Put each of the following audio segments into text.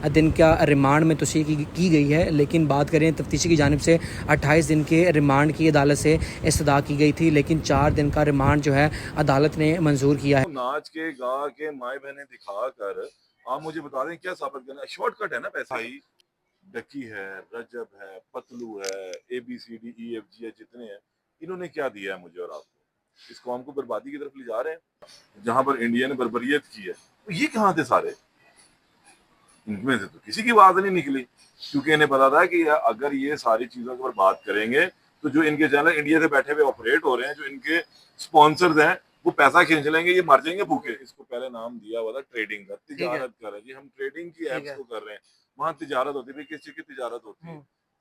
दिन का रिमांड में तोसी की गई है। लेकिन बात करें तफ्तीशी की जानिब से 28 दिन के रिमांड की अदालत से इस्तदा की गई थी, लेकिन 4 दिन का रिमांड जो है अदालत ने मंजूर किया है। तो नाच के गा के माए बहने दिखा कर आप मुझे बता दें क्या साबित करना है? शॉर्टकट है ना पैसे भाई। डकी है, रजब है, पतलू है, ABCDEFG है, जितने हैं, इन्होंने क्या दिया है मुझे और आपको? इस कौम को बर्बादी की तरफ ले जा रहे हैं जहां पर इंडिया ने बर्बरियत की है। तो ये कहाँ थे सारे? इनमें से तो किसी की बात नहीं निकली, क्योंकि इन्हें पता था कि अगर ये सारी चीजों के ऊपर बात करेंगे तो जो इनके चैनल इंडिया से बैठे हुए ऑपरेट हो रहे हैं, जो इनके स्पॉन्सर्स हैं, वो पैसा खींच लेंगे, ये मर जाएंगे भूखे। इसको पहले नाम दिया हुआ था ट्रेडिंग का, ठीक है, तिजारत कर रहे हैं जी, हम ट्रेडिंग की ठीक एप्स है। को कर रहे हैं। वहां तिजारत होती है, किस चीज की तिजारत होती है?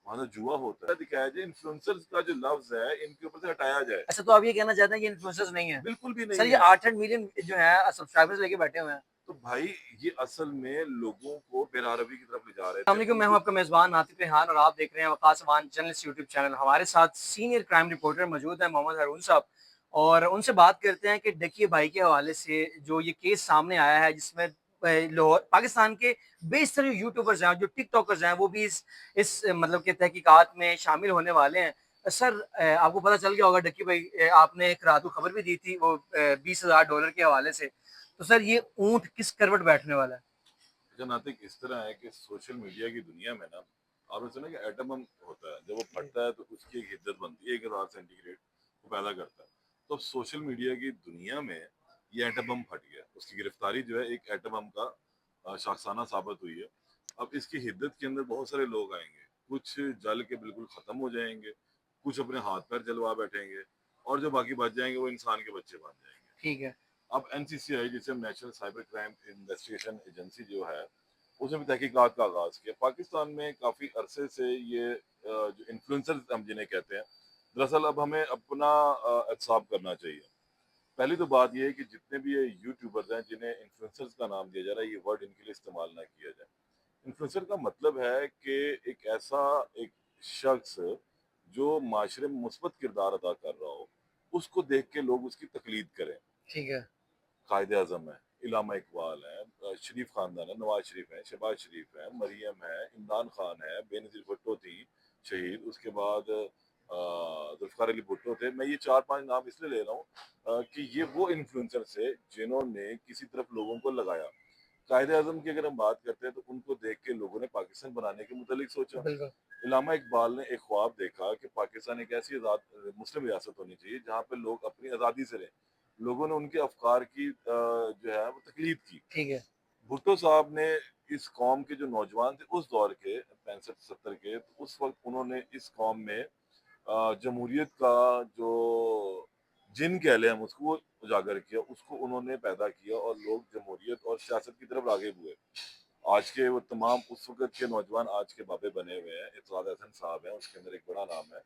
वहां तो जुआ होता है। दिखाया जाए इन्फ्लुएंसर्स का जो लफ्ज है इनके ऊपर से हटाया जाए। अच्छा, तो आप ये कहना चाहते हैं कि इन्फ्लुएंसर्स नहीं है? बिल्कुल भी सर, नहीं ये है। 8-8 मिलियन जो है सब्सक्राइबर्स लेके बैठे हुए हैं। तो भाई ये असल में लोगों को बेरारवी की तरफ ले जा रहे अस्सलाम थे वालेकुम, मैं हूं उनको। आपका मेज़बान आतिफ रेहान और आप देख रहे हैं Waqas Awan journalist YouTube channel. हमारे साथ सीनियर क्राइम रिपोर्टर मौजूद हैं मोहम्मद हारून साहब, और उनसे बात करते हैं कि डकिए भाई के हवाले से जो ये केस सामने आया है, जिसमें लाहौर पाकिस्तान के बेशतर यूट्यूबर्स हैं, जो टिकटॉकर्स हैं, वो भी इस मतलब के तहकीकात में शामिल होने वाले हैं। सर, आपको पता चल गया होगा डकी भाई, आपने एक रात को खबर भी दी थी वो $20,000 के हवाले से। तो सर, ये ऊँट किस करवट बैठने वाला है? जनातिक इस तरह है कि सोशल मीडिया की दुनिया में ना, आपने सुना कि एटम बम होता है, जब वो फटता है तो उसकी एक हिद्दत बनती है, 1000 सेंटीग्रेड वो पैदा करता है। तो अब सोशल मीडिया की दुनिया में ये एटम बम फट गया, उसकी गिरफ्तारी जो है एक एटम बम का शाखसाना साबित हुई है। अब इसकी हिद्दत के अंदर बहुत सारे लोग आएंगे, कुछ जल के बिल्कुल खत्म हो जाएंगे, कुछ अपने हाथ पैर जलवा बैठेंगे, और जो बाकी बच जाएंगे वो इंसान के बच्चे बन जाएंगे। ठीक है। अब NCCI, जिसे national cyber crime investigation agency जो है, उसने भी तहकीकात का आगाज किया। पाकिस्तान में काफी अरसे से ये जो इन्फ्लुएंसर्स हम जिन्हें कहते हैं, दरअसल अब हमें अपना एहतसाब करना चाहिए। पहली तो बात ये है कि जितने भी ये यूट्यूबर्स हैं जिन्हें इन्फ्लुएंसर्स का नाम दिया जा रहा है, ये वर्ड इनके लिए इस्तेमाल ना किया जाए। इन्फ्लुएंसर का मतलब है कि एक ऐसा एक शख्स जो माशरे में मुस्बत किरदार अदा कर रहा हो, उसको देख के लोग उसकी तकलीद करें। ठीक है। कायदे आजम है, इलामा इकबाल है, शरीफ खानदान है, नवाज शरीफ है, शहबाज शरीफ है, मरियम है, इमरान खान है, बेनजीर भुट्टो थी शहीद, उसके बाद जुल्फकार अली भुट्टो थे। मैं ये 4-5 नाम इसलिए ले रहा हूँ कि ये वो इन्फ्लुएंसर थे जिन्होंने किसी तरफ लोगों को लगाया। कायदे आजम की अगर हम बात करते हैं तो उनको देख के लोगों ने पाकिस्तान बनाने के मुतालिक सोचा। बिल्कुल। इलामा इकबाल ने एक ख्वाब देखा कि पाकिस्तान एक ऐसी आज़ाद मुस्लिम रियासत होनी चाहिए जहाँ पे लोग अपनी आज़ादी से रहें। लोगों ने उनके अफकार की जो है वो तकलीद की। ठीक है। भुट्टो साहब ने इस कौम के जो नौजवान थे उस दौर के 65-70 के, तो उस वक्त उन्होंने इस कौम में जमहूरियत का जो जिन कह लें हम उसको, वो उजागर किया, उसको उन्होंने पैदा किया और लोग जमहूरियत और सियासत की तरफ राग़िब हुए। आज के वो तमाम उस वक़्त के नौजवान आज के बाबे बने हुए हैं। इरशाद हसन साहब हैं, उसके अंदर एक बड़ा नाम है।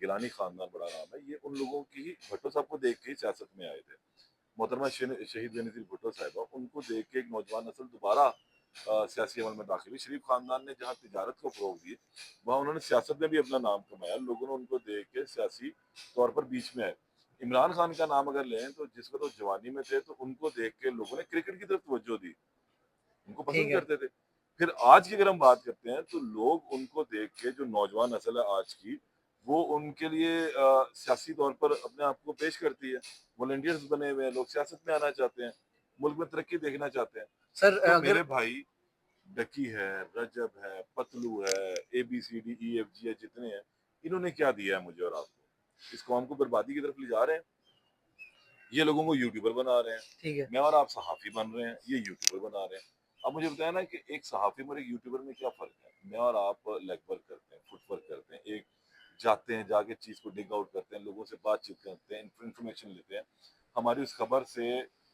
गिलानी ख़ानदान बड़ा नाम है। ये उन लोगों की ही भुट्टो साहब को देख के ही सियासत में आए थे। मोहतरमा शहीद बेनज़ीर भुट्टो साहिबा, उनको देख के एक नौजवान नस्ल दोबारा सियासी अमल में दाखिल हुई। शरीफ ख़ानदान ने जहाँ तिजारत को फ़रोग़ दी, वहाँ उन्होंने सियासत में भी अपना नाम कमाया। लोगों ने उनको देख के सियासी तौर पर बीच में आए। इमरान खान का नाम अगर लें तो जिस वक़्त वो जवानी में थे तो उनको देख के लोगों ने क्रिकेट की तरफ तवज्जो दी। उनको ठीक पसंद है। करते थे। फिर आज की अगर हम बात करते हैं तो लोग उनको देख के, जो नौजवान नस्ल है आज की, वो उनके लिए सियासी तौर पर अपने आप को पेश करती है। वॉलंटियर्स बने हुए हैं, लोग सियासत में आना चाहते हैं, मुल्क में तरक्की देखना चाहते हैं। सर, तो अगर मेरे भाई, डकी है, रजब है, पतलू है, ABCDEFG है, जितने हैं, इन्होंने क्या दिया है मुझे और आपको? इस कौम को बर्बादी की तरफ ले जा रहे हैं। ये लोगों को यूट्यूबर बना रहे हैं। ठीक है। मैं और आप सहाफ़ी बन रहे हैं, ये यूट्यूबर बना रहे हैं। अब मुझे बताया ना कि एक सहाफ़ी और एक यूट्यूबर में क्या फ़र्क है? मैं और आप लेग वर्क करते हैं, फुट वर्क करते हैं, एक जाते हैं, जाके चीज़ को डिग आउट करते हैं, लोगों से बातचीत करते हैं, इन्फॉर्मेशन लेते हैं। हमारी उस खबर से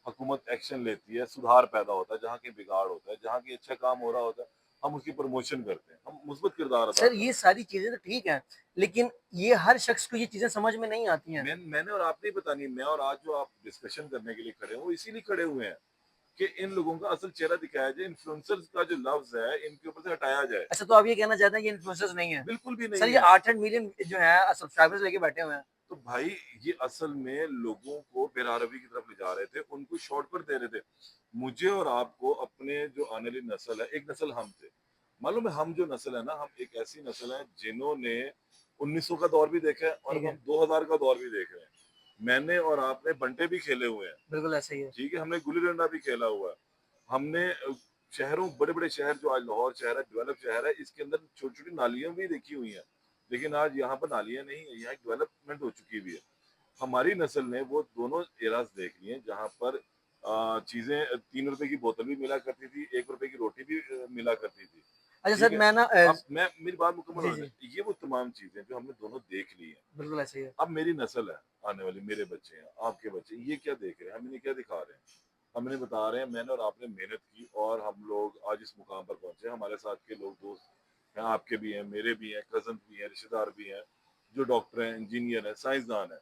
हुकूमत एक्शन लेती है, सुधार पैदा होता है, जहाँ कहीं बिगाड़ होता है, जहाँ कहीं अच्छा काम हो रहा होता है, हम उसकी प्रमोशन करते हैं, हम मुस्बत किरदार अदा सर, ये करते हैं। सारी चीज़ें तो ठीक हैं, लेकिन ये हर शख्स को ये चीज़ें समझ में नहीं आती हैं। मैंने और आपने ही बतानी है। मैं और आज जो आप डिस्कशन करने के लिए खड़े हैं, वो इसीलिए खड़े हुए हैं कि इन लोगों का असल चेहरा दिखाया जाए, इन्फ्लुएंसर्स का जो लफ्ज़ है, इनके ऊपर से हटाया जाए। अच्छा, तो आप ये कहना चाहते हैं कि इन्फ्लुएंसर्स नहीं है? बिल्कुल भी सर, नहीं ये है। 8-8 मिलियन जो है सब्सक्राइबर्स लेके बैठे हुए हैं। तो भाई ये असल में लोगों को बेरारवी की तरफ ले जा रहे थे, उनको शॉर्टकट दे रहे थे। मुझे और आपको अपने जो आने वाली नस्ल है, एक नस्ल हम थे। मालूम है हम जो नस्ल है ना, हम एक ऐसी नस्ल है जिन्होंने 1900 का दौर भी देखा है और ठीक अब है, हम 2000 का दौर भी देख रहे हैं। मैंने और आपने बंटे भी खेले हुए हैं, बिल्कुल ऐसा ही है। ठीक है? हमने गुल्ली डंडा भी खेला हुआ है। हमने शहरों बड़े-बड़े शहर जो आज लाहौर शहर है, डेवलप शहर है, इसके अंदर छोटी-छोटी नालियाँ भी देखी हुई हैं। लेकिन आज यहाँ पर नालियाँ नहीं है, यहाँ डेवलपमेंट हो चुकी हुई है। हमारी नस्ल ने वो दोनों एराज़ देख लिए हैं जहाँ पर चीज़ें ₹3 की बोतल भी मिला करती थी, ₹1 की रोटी भी मिला करती थी। अच्छा ठीक सर है? मैं ना अब मैं मेरी बात मुकम्मल जी, होने जी, दें। ये वो तमाम चीज़ें जो हमने दोनों देख ली हैं। बिल्कुल ऐसा ही है। अब मेरी नस्ल है, आने वाली मेरे बच्चे हैं, आपके बच्चे, ये क्या देख रहे हैं? हम इन्हें क्या दिखा रहे हैं? हम इन्हें बता रहे हैं मैंने और आपने मेहनत की और हम लोग आज इस मुकाम पर पहुँचे हैं। हमारे साथ के लोग दोस्त हैं, आपके भी हैं, मेरे भी हैं, कज़िन्स भी हैं, रिश्तेदार भी हैं, जो डॉक्टर हैं, इंजीनियर हैं, साइंसदान हैं।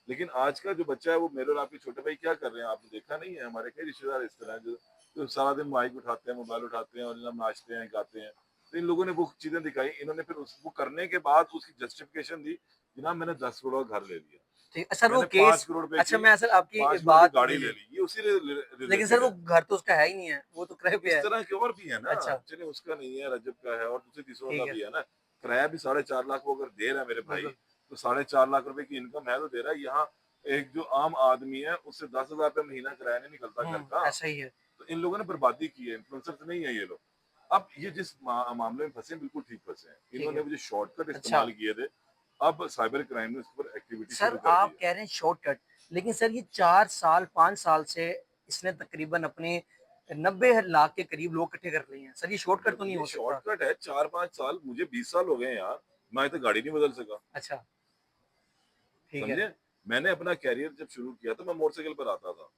लेकिन आज का जो बच्चा है वो मेरे और आपके छोटे भाई क्या कर रहे हैं आपने देखा नहीं है? हमारे कई रिश्तेदार इस तरह हैं जो सारा दिन माइक उठाते हैं, मोबाइल उठाते हैं और जनाब नाचते हैं, गाते हैं। तो इन लोगों ने वो चीज़ें दिखाई, इन्होंने फिर उस वो करने के बाद उसकी जस्टिफिकेशन दी, जनाब मैंने 10 करोड़ का घर ले लिया, ठीक सर वो मैंने 5 केस करोड़ रुपए अच्छा की मैं सर आपकी 5 करोड़ की बात गाड़ी जी, ले जी। ली, ये उसी लेकिन सर रिलेटेड वो है। घर तो उसका है ही नहीं है, वो तो किराए पे इस है। तरह के और भी है ना, अच्छा, चलिए उसका नहीं है, रजब का है और दूसरे तीसरों का ठीक है, भी है ना। किराया भी 4.5 लाख वो अगर दे रहा है मेरे भाई, बिल्कुल। तो 4.5 लाख रुपए की इनकम है तो दे रहा है। यहाँ एक जो आम आदमी है उससे 10,000 रुपए महीना किराया नहीं निकलता घर का। ऐसा ही है। तो इन लोगों ने बर्बादी की है, इन्फ्लुएंसर्स नहीं है ये लोग। अब ये जिस मामले में फंसे हैं, बिल्कुल ठीक फंसे हैं। ठीक इन्होंने है। वो जो शॉर्टकट अच्छा, इस्तेमाल किए थे, अब साइबर क्राइम ने उसके ऊपर एक्टिविटी सर शुरू कर दी आप है। कह रहे हैं शॉर्टकट, लेकिन सर ये 4 साल, 5 साल से इसने तकरीबन अपने 90 लाख के करीब लोग इकट्ठे कर लिए हैं। सर ये शॉर्टकट जब तो नहीं ये हो सकता? शॉर्टकट है 4-5 साल, मुझे 20 साल हो गए हैं यार, मैं आज तक गाड़ी नहीं बदल सका। अच्छा, ठीक है। समझे? मैंने अपना करियर जब शुरू किया तो मैं मोटरसाइकिल पर आता था।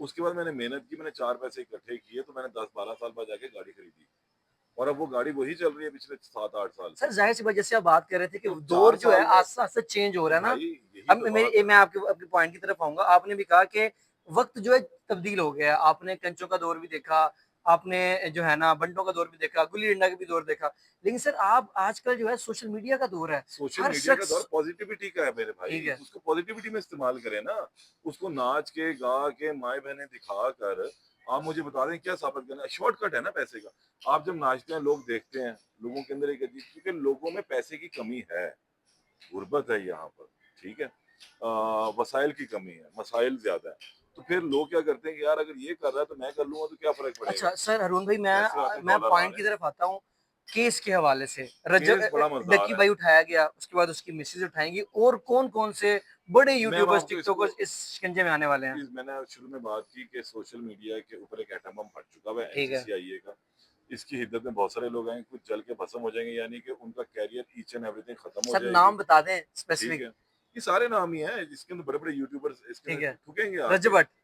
उसके बाद मैंने मेहनत की, मैंने 4 पैसे इकट्ठे किए तो मैंने 10-12 साल बाद जाके गाड़ी खरीदी। और अब वो गाड़ी वही चल रही है पिछले 7-8 साल सर से। ज़ाहिर-सी बात जैसे आप बात कर रहे थे कि तो दौर 4 जो है साल में आस्ते-आस्ते चेंज हो तो रहा है ना। भाई यही अब तो मेरी बात है। मैं आपके आपके पॉइंट की तरफ आऊँगा। आपने भी कहा कि वक़्त जो है तब्दील हो गया है। आपने कंचों का दौर भी देखा, आपने जो है ना बंटों का दौर भी देखा, गुल्ली-डंडा का भी दौर देखा। लेकिन सर आप आजकल जो है सोशल मीडिया का दौर है। सोशल हर मीडिया का शख्स दौर पॉजिटिविटी का है मेरे भाई, ठीक है। उसको पॉजिटिविटी में इस्तेमाल करें ना। उसको नाच के, गा के, माएँ-बहनें दिखाकर आप मुझे बता दें क्या साबित करना है? शॉर्टकट है ना पैसे का। आप जब नाचते हैं, लोग देखते हैं, लोगों के अंदर एक अजीब क्योंकि लोगों में पैसे की कमी है। गुर्बत है यहाँ पर, ठीक है? वसाइल की कमी है, मसाइल ज़्यादा है। तो फिर लोग क्या करते हैं कि यार अगर ये कर रहा है तो मैं कर लूँगा तो क्या फ़र्क पड़ेगा? अच्छा सर हरून भाई पैसे आते हैं, मैं डॉलर आ पॉइंट रहे की हैं। तरफ आता हूँ केस के हवाले से रजब केस बड़ा मज़ेदार डक्की है। भाई उठाया गया उसके बाद उसकी मिसेज उठाएंगी और कौन कौन से बड़े मैं अब यूट्यूबर्स आपको इसको टिकटॉकर्स इस शिकंजे में आने वाले हैं मैंने शुरू में बात की कि सोशल मीडिया के ऊपर एक एटम बम फट चुका हुआ है ठीक है एनसीसीआईए का। इसकी हिद्दत में बहुत सारे लोग आएँगे, कुछ जल के भस्म हो जाएँगे यानी कि उनका करियर ईच एंड एवरीथिंग खत्म हो सर जाएगी, नाम बता दें ठीक स्पेसिफिक है? ये सारे नाम ही हैं, इसके अंदर बड़े-बड़े यूट्यूबर्स इसके ठीक अंदर है ठुकेंगे रजब आके। भट्ट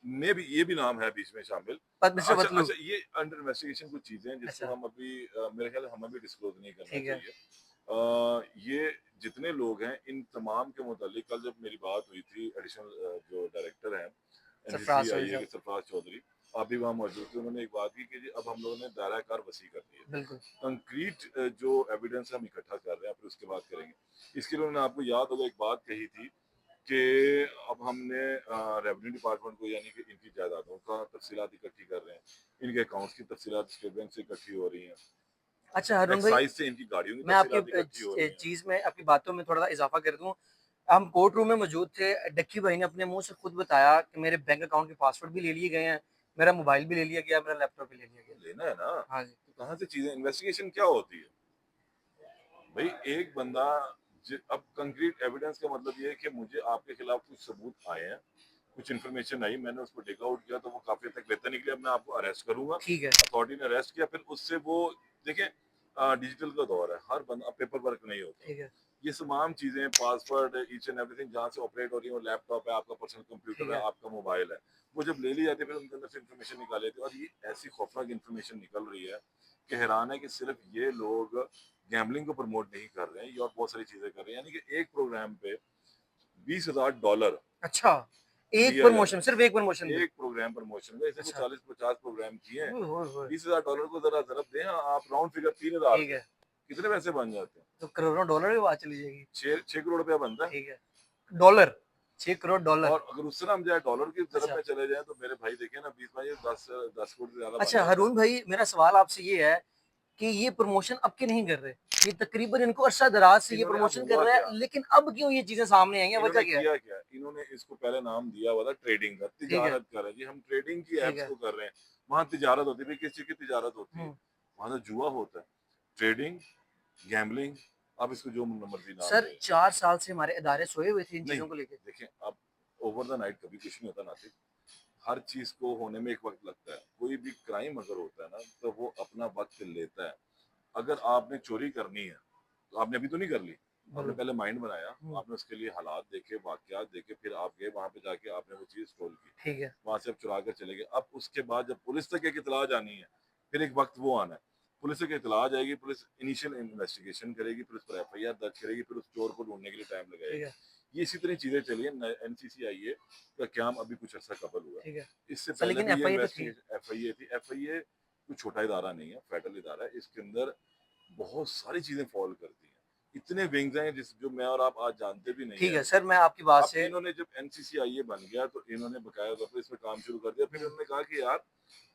मे बी ये भी नाम है बीच में शामिल। मिस्टर अच्छा पतलू अच्छा ये अंडर इन्वेस्टिगेशन कुछ चीज़ें हैं जिसको अच्छा हम अभी मेरे ख्याल है हमें भी डिस्क्लोज़ नहीं करना ठीक है चाहिए। ये जितने लोग हैं इन तमाम के मुतालिक कल जब मेरी बात हुई थी एडिशनल जो डायरेक्टर हैं सरफराज चौधरी एनसीसीआईए के साहब सरफराज चौधरी, आप भी वहाँ मौजूद थे। उन्होंने एक बात की कि जी अब हम लोगों ने दायरा कार वसी कर दी है। बिल्कुल कंक्रीट जो एविडेंस है हम इकट्ठा कर रहे हैं, फिर उसके बाद करेंगे। इसके लिए उन्होंने आपको याद होगा एक बात कही थी कि अब हमने रेवेन्यू डिपार्टमेंट को यानी कि इनकी जायदादों का तफसीलात इकट्ठी कर रहे हैं, इनके अकाउंट्स की तफसीलात स्टेट बैंक से इकट्ठी हो रही हैं, अच्छा हरून भाई एक्साइज से इनकी गाड़ियों की मैं आपकी तफसीलात इकट्ठी हो रही हैं। चीज में आपकी बातों में थोड़ा सा इजाफा कर दूं हम कोर्ट रूम में मौजूद थे डक्की भाई ने अपने मुंह से खुद बताया कि मेरे बैंक अकाउंट के पासवर्ड भी ले लिए गए हैं मेरा मोबाइल भी ले लिया गया मेरा लैपटॉप भी ले लिया गया लेना है ना, हाँ जी तो कहाँ से चीजें इन्वेस्टिगेशन क्या होती है भाई? एक बंदा अब कंक्रीट एविडेंस का मतलब ये है कि मुझे आपके खिलाफ कुछ सबूत आए हैं, कुछ इन्फॉर्मेशन आई, मैंने उसको टेक आउट किया तो वो काफी हद तक बेहतर निकले। अब मैं आपको अरेस्ट करूंगा, ठीक है अथॉरिटी ने अरेस्ट किया, फिर उससे वो देखें डिजिटल का दौर है, हर बंदा पेपर वर्क नहीं होता। ठीक है ये तमाम चीजें पासवर्ड ईच एंड एवरीथिंग जहाँ से ऑपरेट हो रही है, वो लैपटॉप है, आपका पर्सनल ठीक कंप्यूटर है, है आपका मोबाइल है, वो जब ले ली जाती है फिर उनके अंदर से इन्फॉर्मेशन निकाली जाती है और ये ऐसी खौफनाक इन्फॉर्मेशन निकल रही है कि हैरान है कि सिर्फ ये लोग गैम्बलिंग को प्रमोट नहीं कर रहे हैं, ये और बहुत सारी चीजें कर रहे हैं। यानी कि एक प्रोग्राम पे $20,000 अच्छा एक लिया जा रहा प्रमोशन सिर्फ एक प्रमोशन है, पे एक प्रोग्राम प्रमोशन का। ऐसे कोई अच्छा 40-50 प्रोग्राम किए हैं। ओए होए होए $20,000 को जरा जरा दें आप, राउंड फिगर 3,000 ठीक पे है कितने पैसे बन जाते हैं? तो करोड़ों डॉलर की बात चली जाएगी 6 करोड़ रुपया बनता है। ठीक है डॉलर, 6 करोड़ डॉलर। और अगर उससे ना हम जाए डॉलर की तरफ अच्छा। में चले जाएँ तो मेरे भाई देखिए ना 20 भाई 10 करोड़ से ज़्यादा बन अच्छा, जाता है। हारून भाई मेरा सवाल आपसे ये है कि ये प्रमोशन अब क्यों नहीं कर रहे? ये तकरीबन इनको अरसा-दराज से ये इन्होंने अब प्रमोशन कर हुआ रहा है, क्या? लेकिन अब क्यों ये चीज़ें सामने आई हैं, वजह इन्होंने क्या है? किया क्या? इन्होंने इसको पहले नाम दिया हुआ था ट्रेडिंग का, ठीक है, तिजारत कर रहे हैं जी, हम ट्रेडिंग की ठीक ऐप्स है। को कर रहे हैं। वहाँ तिजारत होती है, भई किस चीज़ की तिजारत होती है? हुँ। वहाँ तो जुआ होता है। ट्रेडिंग, गैम्बलिंग, आप इसको जो मर्ज़ी नाम सर दें। 4 साल से हमारे इदारे सोए हुए थे इन नहीं, चीज़ों को लेके। देखिए अब ओवर द नाइट कभी कुछ नहीं होता नासिर। हर चीज़ को होने में एक वक़्त लगता है। कोई भी क्राइम अगर होता है ना, तो वो अपना वक़्त लेता है। अगर आपने चोरी करनी है, तो आपने अभी तो नहीं कर ली। आपने बिल्कुल। पहले माइंड बनाया, हुँ, आपने उसके लिए हालात देखे, वाक़यात देखे, फिर आप गए वहाँ पे जाके आपने वो चीज़ टोल की। ठीक है, वहाँ से आप चुरा कर चले गए। अब उसके बाद जब पुलिस तक एक इत्तला जानी है, फिर एक वक़्त वो आना है। पुलिस तक इत्तला जाएगी, पुलिस इनिशियल इन्वेस्टिगेशन करेगी, फिर उस पर एफआईआर दर्ज करेगी, फिर उस चोर को ढूँढने के लिए टाइम ठीक लगाएगी। है, ये इसी तरह चीज़ें चली हैं। न एनसीसीआईए का क़याम अभी कुछ अर्सा कबल हुआ है। ठीक है। इससे सर पहले लेकिन भी ये एफआईआर तो थी। इन्वेस्टिगेशन एफआईए थी। एफआईए कोई छोटा इदारा नहीं है, फेडरल इदारा है। इसके अंदर बहुत सारी चीज़ें फ़ॉल करती हैं। इतने विंग्स हैं जिस जो मैं और आप आज जानते भी नहीं ठीक हैं। है, सर मैं आपकी बात अब से इन्होंने जब एनसीसीआईए बन गया तो इन्होंने बकाया तौर पे इस पे काम शुरू कर दिया। फिर हुँ, इन्होंने कहा कि यार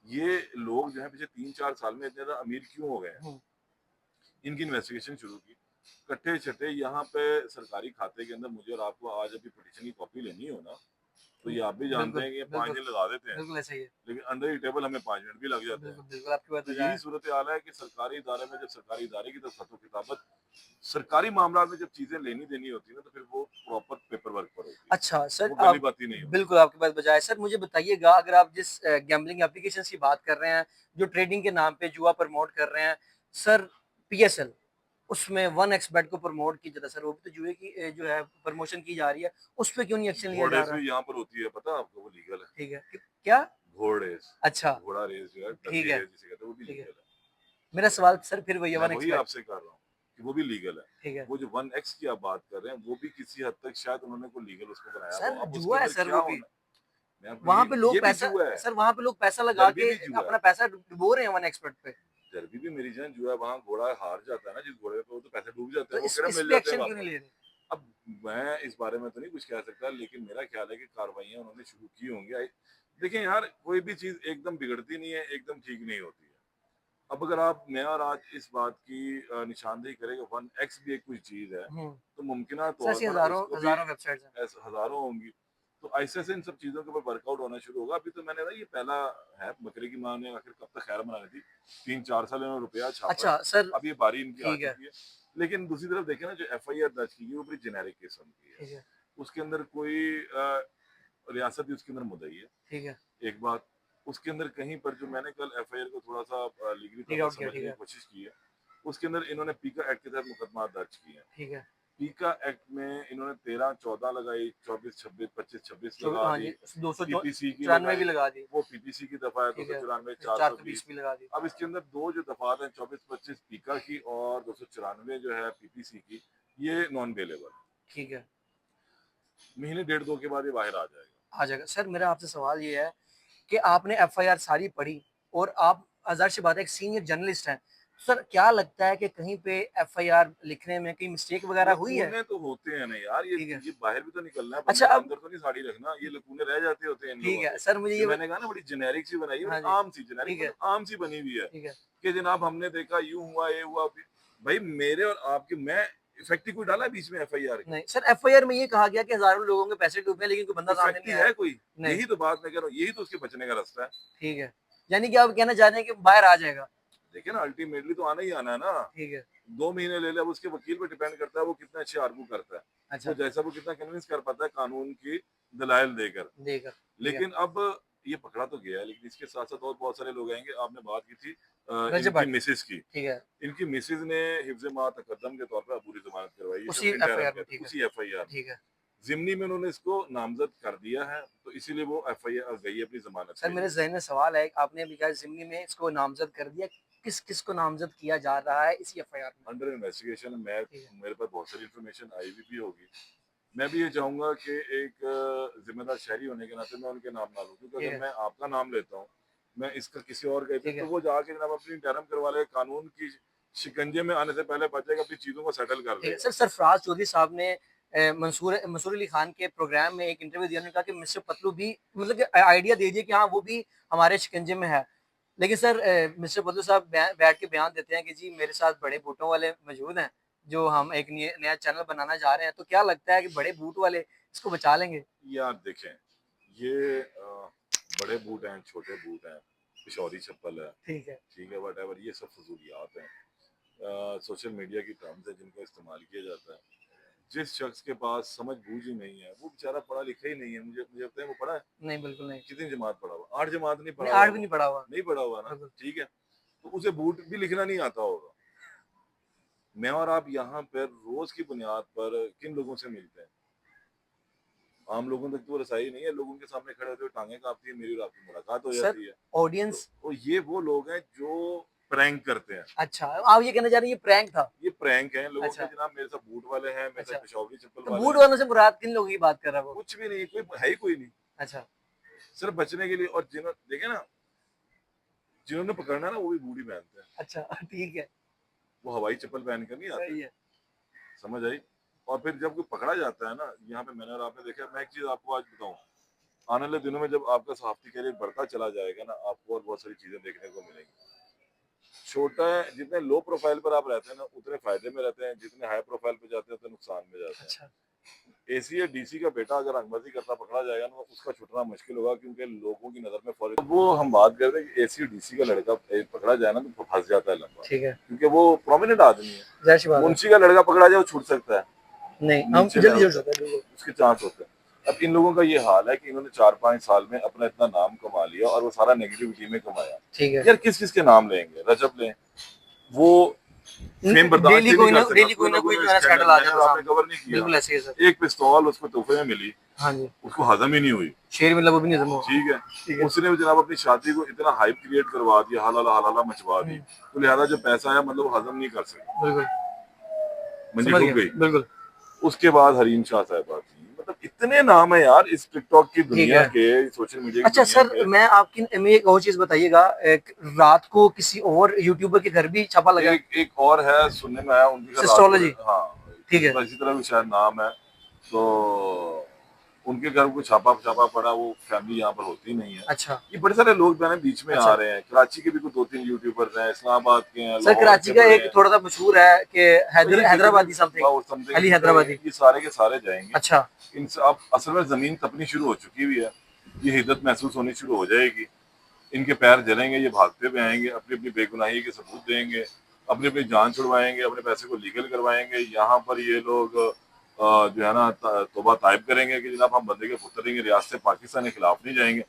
ये लोग जो है पिछले 3-4 साल में इतने ज़्यादा अमीर क्यों हो गए हैं? हुँ। इनकी इन्वेस्टिगेशन शुरू की। कट्टे-छट्टे यहाँ पे सरकारी खाते के अंदर मुझे और आपको आज अभी पिटीशन की कॉपी लेनी हो ना, तो ये आप भी जानते बिल्कुल, हैं कि ये 5 बिल्कुल, दिन लगा देते हैं। बिल्कुल ऐसा ही है। लेकिन अंडर द टेबल हमें 5 मिनट भी लग जाते हैं। बिल्कुल, बिल्कुल आपकी बात तो वजह यही है। सूरत-ए-हाल है कि सरकारी इदारे में जब सरकारी इदारे की तरफ खतो-खिताबत सरकारी मामलात में जब चीज़ें लेनी-देनी होती है ना, तो फिर वो प्रॉपर पेपर वर्क पर होती है। अच्छा सर वो आप गली-बाती नहीं होती। बिल्कुल आपकी बात बजाय सर मुझे बताइएगा अगर आप जिस गैम्बलिंग एप्लीकेशंस की बात कर रहे हैं, जो ट्रेडिंग के नाम पे जुआ प्रमोट कर रहे हैं, सर पीएसएल उसमें 1xBet को प्रमोट की जाता है सर वो भी तो जुए की जो है प्रमोशन की जा रही है, उस पे क्यों नहीं एक्शन लिया घोड़े जा रहा? से यहाँ पर होती है पता है आपको वो लीगल है। ठीक है। क्या? घोड़ रेस, अच्छा, घोड़ा रेस जो है, ठीक डंडी है, रेस जिसे कहते हैं वो भी ठीक है। लीगल है। मेरा सवाल सर फिर वही है मैं वही 1xBet आपसे कर रहा हूँ कि वो भी लीगल है। ठीक है। वो जो 1x की आप बात कर रहे हैं वो भी किसी हद तक शायद उन्होंने कोई लीगल उसको बनाया हो। सर अब उसके जुआ है अंदर सर क्या वो भी। होना है मैं आपको वहाँ पे लोग ये भी पैसा जुआ है, सर वहाँ पे लोग पैसा लगा डर्बी के भी जुआ है। अपना पैसा डुबो रहे हैं 1xBet पे। डर्बी भी मेरी जान जुआ है, वहाँ घोड़ा हार जाता है ना जिस घोड़े पे वो तो पैसे डूब जाते तो हैं, वो कह इस मिल पे जाते हैं एक्शन क्यों नहीं वापस। ले रहे? अब मैं इस बारे में तो नहीं कुछ कह सकता लेकिन मेरा ख्याल है कि कार्रवाइयाँ उन्होंने शुरू की होंगी। देखिए यार कोई भी चीज़ एकदम बिगड़ती नहीं है, एकदम ठीक नहीं होती है। अब अगर आप मैं और आज इस बात की निशानदेही करें कि 1x भी एक कोई चीज़ है, हुँ। तो मुमकिना सर तौर ऐसी पर हज़ारों इसको भी हज़ारों वेबसाइट्स हैं। ऐसे हज़ारों होंगी। तो ऐसे-ऐसे इन सब चीज़ों के ऊपर वर्कआउट होना शुरू होगा। अभी तो मैंने ना ये पहला है, बकरे की माँ ने आखिर कब तक खैर मनानी थी। 3-4 साल इन्होंने रुपया छापा है। अच्छा सर अब ये बारी इनकी आ ठीक है, चुकी है। लेकिन दूसरी तरफ देखें ना जो एफआईआर दर्ज की गई वो बड़ी जेनेरिक किस्म की है। ठीक है, उसके अंदर कोई रियासत भी उसके अंदर मुद्दई है। ठीक है। एक बात, उसके अंदर कहीं पर जो मैंने कल एफआईआर को थोड़ा-सा लीगली तौर रीड पर आउट किया, समझने ठीक की है, कोशिश की है। उसके अंदर इन्होंने पीका एक्ट के तहत मुकदमा दर्ज किए हैं। ठीक है। पीका एक्ट में इन्होंने 13-14 लगाई, 24-26, 25-26 लगा हाँ दी, जी, 200 चौ पीपीसी की 94 भी लगाई, लगा दी, वो पीपीसी की दफ़ा है ठीक है। 294, फिर 420 420। भी लगा दी, अब इसके अंदर 2 जो दफ़ात हैं 24-25 पीका की और 294 जो है पीपीसी की, ये नॉन बेलेबल है। ठीक है। महीने डेढ़ 2 के बाद ये बाहर आ जाएगा। आ जाएगा। सर मेरा आपसे सवाल ये है कि आपने एफआईआर सारी पढ़ी और आप ज़ाहिर-सी बात है एक सीनियर जर्नलिस्ट हैं। सर क्या लगता है कि कहीं पे एफआईआर लिखने में कहीं मिस्टेक वगैरह हुई है? लकूने तो होते हैं ना यार, ठीक है। ये बाहर भी तो निकलना है, अच्छा बंदे ने अब अंदर तो नहीं साड़ी रखना, ये लकूने रह जाते होते हैं इन ठीक लोगों है, के। सर मुझे जो ये ब मैंने कहा ना बड़ी जेनेरिक सी बनाई है, बड़ी हाँ जी, आम सी जेनेरिक ठीक है, मतलब आम सी बनी हुई है, ठीक है। कि जनाब हमने देखा यूँ हुआ, ये हुआ। भाई मेरे और आपके मैं इफेक्ट ही कोई डाला बीच में एफआईआर के? नहीं, सर एफआईआर में ये कहा गया कि हज़ारों लोगों के पैसे डूबे हैं लेकिन कोई बंदा सामने इफेक्ट नहीं ही आया। है कोई? नहीं, यही तो बात मैं कह रहा हूँ, यही तो उसके बचने का रास्ता है। ठीक है। यानी कि आप कहना चाह रहे हैं कि बाहर आ जाएगा। देखिए ना अल्टीमेटली तो आना ही आना है ना। ठीक है। 2 महीने ले ले, अब उसके वकील पे डिपेंड करता है वो कितना अच्छे आर्गू करता है। अच्छा, वो कितना कन्विंस कर पाता है कानून की दलाइल देकर। देगा, ठीक है। लेकिन अब ये पकड़ा तो गया है, लेकिन इसके साथ-साथ और बहुत सारे लोग आएँगे। आपने बात की थी रजब इनकी भाटी, मिसेज़ की। ठीक है। इनकी मिसेज़ ने हिफ्ज़ मा तकद्दम के तौर पे अबूरी ज़मानत करवाई है, इसे उसी हम इंटरिम एफआईआर में कहते ठीक हैं, है, उसी एफआईआर में। ठीक है। ज़िम्नी में उन्होंने इसको नामज़द कर दिया है, तो इसीलिए वो एफआईआर गई है अपनी ज़मानत सर के मेरे लिए। ज़हन में सवाल है, आपने अभी कहा ज़िम्नी में इसको नामज़द कर दिया, किस-किस को नामज़द किया जा रहा है इसी एफआईआर में? अंडर इन्वेस्टिगेशन ठीक है, मेरे पास बहुत सारी इन्फॉर्मेशन आई हुई भी होगी। मैं भी ये चाहूँगा कि एक ज़िम्मेदार शहरी होने के नाते मैं उनके नाम ना लूँ, क्योंकि ठीक अगर है, मैं आपका नाम लेता हूँ, मैं इसका किसी और का ठीक तो है। वो जाके जनाब अपनी इंटरम करवा लेगा, कानून की शिकंजे में आने से पहले बच जाएगा, अपनी चीज़ों को सेटल कर ठीक है, लेगा। सर सरफराज चौधरी साहब ने मंसूर मंसूर अली खान के प्रोग्राम में एक इंटरव्यू दिया, उन्होंने कहा कि मिस्टर पतलू भी मतलब कि आइडिया दे दिए कि हाँ वो भी हमारे शिकंजे में है। लेकिन सर मिस्टर पतलू साहब बैठ के बयान देते हैं कि जी मेरे साथ बड़े बूटों वाले मौजूद हैं, जो हम एक नया चैनल बनाना चाह रहे हैं। तो क्या लगता है कि बड़े बूट वाले इसको बचा लेंगे? यार देखें, ये बड़े बूट हैं, छोटे बूट हैं, पिशौरी चप्पल है, ठीक है। ठीक है, व्हाटएवर, ये सब फजूलियात हैं। सोशल मीडिया की टर्म्स है जिनका इस्तेमाल किया जाता है। जिस शख्स के पास समझ बूझ ही नहीं है, वो बेचारा पढ़ा लिखा ही नहीं है। मुझे मुझे लगता है वो पढ़ा है। नहीं, बिल्कुल नहीं। कितनी जमात पढ़ा हुआ? 8 जमात नहीं नहीं, पढ़ा हुआ 8 भी वो। नहीं पढ़ा हुआ। नहीं पढ़ा हुआ ना, बिल्कुल। ठीक है। तो उसे बूट भी लिखना नहीं आता होगा। मैं और आप यहाँ पर रोज की बुनियाद पर किन लोगों से मिलते हैं? आम लोगों तक तो वो रसाई नहीं है। लोगों के सामने खड़े होते हुए टांगे काँपती है, मेरी और आपकी मुलाकात हो सर जाती है। ऑडियंस तो ये वो लोग हैं जो प्रैंक करते हैं। अच्छा, आप ये कहना चाह रहे हैं ये प्रैंक था? ये प्रैंक हैं लोगों के। अच्छा, जनाब मेरे साथ बूट वाले हैं, मेरे अच्छा। साथ पेशवारी चप्पल तो वाले बूट हैं। वालों से मुराद किन लोगों की बात कर रहा है वो? कुछ भी नहीं, कोई है ही कोई नहीं। अच्छा, सिर्फ बचने के लिए। और देखे ना, जिन्होंने पकड़ना है ना वो भी बूट ही पहनते हैं। अच्छा ठीक है, वो हवाई चप्पल पहन कर नहीं आते। सही है। समझ आई? और फिर जब कोई पकड़ा जाता है ना, यहाँ पे मैंने और आपने देखा। मैं एक चीज आपको आज बताऊं, आने वाले दिनों में जब आपका सहाफती कैरियर बढ़ता चला जाएगा ना, आपको और बहुत सारी चीजें देखने को मिलेंगी। छोटा है, जितने लो प्रोफाइल पर आप रहते हैं ना, उतने फायदे में रहते हैं। जितने हाई प्रोफाइल पे जाते हैं उतने नुकसान में जाते हैं। अच्छा, एसी या डीसी का बेटा अगर रंगबाजी करता पकड़ा जाएगा ना, उसका छुटना मुश्किल होगा, क्योंकि लोगों की नजर में फौरन वो हम बात करते हैं कि एसी और डीसी का लड़का पकड़ा जाए ना तो फंस जाता है लंबा, ठीक है। क्योंकि वो प्रोमिनेंट आदमी है। ज़ाहिर-सी बात है। मुंशी का लड़का पकड़ा जाए वो छूट सकता है, नहीं, हम नीचे जल्दी लेवल जुड़ तक सकते हैं, बिल्कुल। उसके चांस होते हैं। अब इन लोगों का ये हाल है कि इन्होंने 4-5 साल में अपना इतना नाम कमा लिया, और वो सारा नेगेटिविटी में कमाया। ठीक है। यार किस किस के नाम लेंगे? रजब लें, वो फेम बर्दाश्त ही नहीं कर सका। डेली कोई ना कोई जो है स्कैंडल आ जाता आपने है। कवर नहीं किया। बिल्कुल ऐसे ही है सर। एक पिस्तौल उसको तोहफे में मिली, हाँ जी। उसको हजम ही नहीं हुई। शेर मतलब वो भी नहीं ज़रूर। ठीक है। ठीक है। उसने जनाब अपनी शादी को इतना हाइप क्रिएट करवा दिया, हलाला हलाला मचवा दी, तो लिहाजा जो पैसा आया मतलब वो हजम नहीं कर सका, बिल्कुल, मंडी समझ डूब गया, गई। बिल्कुल। उसके बाद हरीम शाह साहब थी। मतलब इतने नाम है यार इस टिकटॉक की ठीक दुनिया है। के, सोशल मीडिया की अच्छा दुनिया सर, के। मैं आपकी मैं एक और चीज़ बताइएगा, एक रात को किसी और यूट्यूबर के घर भी छापा लगा है। एक और है, सुनने में आया उनकी का रात सिस्टोलॉजी। को, हाँ, ठीक है। इसी तरह भी शायद नाम है। तो उनके घर को छापा छापा पड़ा, वो फैमिली यहाँ पर होती नहीं है। अच्छा। ये बड़े सारे लोग जो है बीच में अच्छा। आ रहे हैं। कराची के भी कोई 2-3 यूट्यूबर्स हैं, इस्लामाबाद के हैं, सर लाहौर कराची के का बड़े एक हैं। थोड़ा सा मशहूर है कि तो ये हैदराबादी समथिंग, अली हैदराबादी। ये सारे के सारे जाएंगे। अच्छा। इनसे अब असल में जमीन तपनी शुरू हो चुकी हुई है। ये हिद्दत महसूस होनी शुरू हो जाएगी। इनके पैर जलेंगे, ये भागते हुए आएंगे, अपनी अपनी बेगुनाही के सबूत देंगे, अपनी अपनी जान छुड़वाएंगे, अपने पैसे को लीगल करवाएंगे। यहाँ पर ये लोग जो है ना तौबा ताइब करेंगे कि जनाब हम बंदे के पुत्र रहेंगे, रियासत पाकिस्तान के खिलाफ नहीं जाएंगे।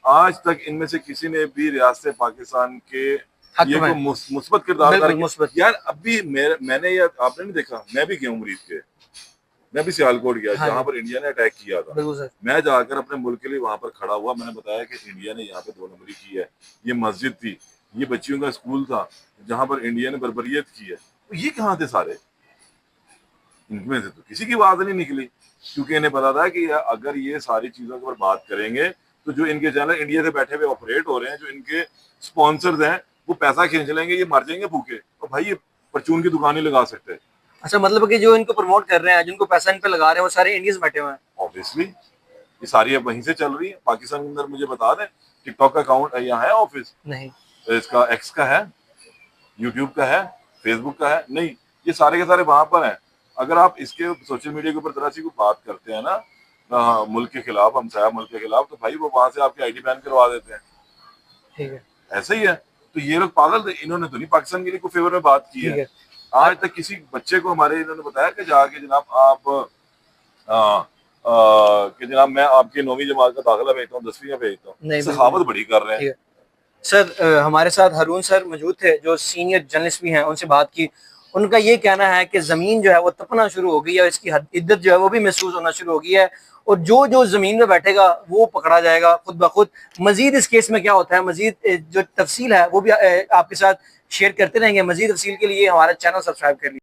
आज तक इनमें से किसी ने भी रियासत पाकिस्तान के ये को मुस्बत किरदार मुस्बत। यार अभी मैंने ये आपने नहीं देखा, मैं भी गया हूँ मुरीद के, मैं भी सियालकोट गया, हाँ जहाँ पर इंडिया ने अटैक किया था। बिल्कुल सर। मैं जाकर अपने मुल्क के लिए वहां पर खड़ा हुआ, मैंने बताया कि इंडिया ने यहाँ पे 2 नंबरी की है। ये मस्जिद थी, ये बच्चियों का स्कूल था, जहाँ पर इंडिया ने बर्बरियत की है। तो ये कहाँ थे सारे? इनमें से तो किसी की आवाज नहीं निकली, क्योंकि इन्हें पता था कि अगर ये सारी चीजों के ऊपर बात करेंगे तो जो इनके चैनल इंडिया से बैठे हुए ऑपरेट हो रहे हैं, जो इनके स्पॉन्सर्स हैं, वो पैसा खींच लेंगे, ये मर जाएंगे भूखे। तो भाई ये परचून की दुकान नहीं लगा सकते। अच्छा, मतलब कि जो इनको प्रमोट कर रहे हैं, जिनको पैसा इन पे लगा रहे हैं, वो सारे इंडियंस बैठे हुए हैं। ऑब्वियसली ये सारी अब वहीं से चल रही है। पाकिस्तान के अंदर मुझे बता दें, टिकटॉक का अकाउंट यहाँ है ऑफिस? नहीं। इसका एक्स का है, यूट्यूब का है, फेसबुक का है? नहीं। ये सारे के सारे वहां पर हैं। अगर आप इसके सोशल मीडिया के ऊपर तरह से कोई बात करते हैं ना मुल्क के खिलाफ, हमसाया मुल्क के खिलाफ, तो भाई वो वहां से आपकी आईडी बैन करवा देते हैं। ठीक है। ऐसा ही है। तो ये लोग पागल थे, इन्होंने तो नहीं पाकिस्तान के लिए कोई फेवर में बात की है। आज तक किसी बच्चे को हमारे इन्होंने बताया कि जाके जनाब आप कि जनाब मैं आपकी 9वीं जमात का दाखिला भेजता हूँ, 10वीं का भेजता हूँ। सखावत बड़ी कर रहे हैं। सर हमारे साथ हारून सर मौजूद थे, जो सीनियर जर्नलिस्ट भी हैं, उनसे बात की। उनका ये कहना है कि ज़मीन जो है वो तपना शुरू हो गई है, इसकी इद्दत जो है वो भी महसूस होना शुरू हो गई है, और जो जो ज़मीन में बैठेगा वो पकड़ा जाएगा खुद ब खुद। मजीद इस केस में क्या होता है, मजीद जो तफसील है वो भी आपके साथ शेयर करते रहेंगे। मजीद तफसील के लिए हमारा चैनल सब्सक्राइब कर लीजिए।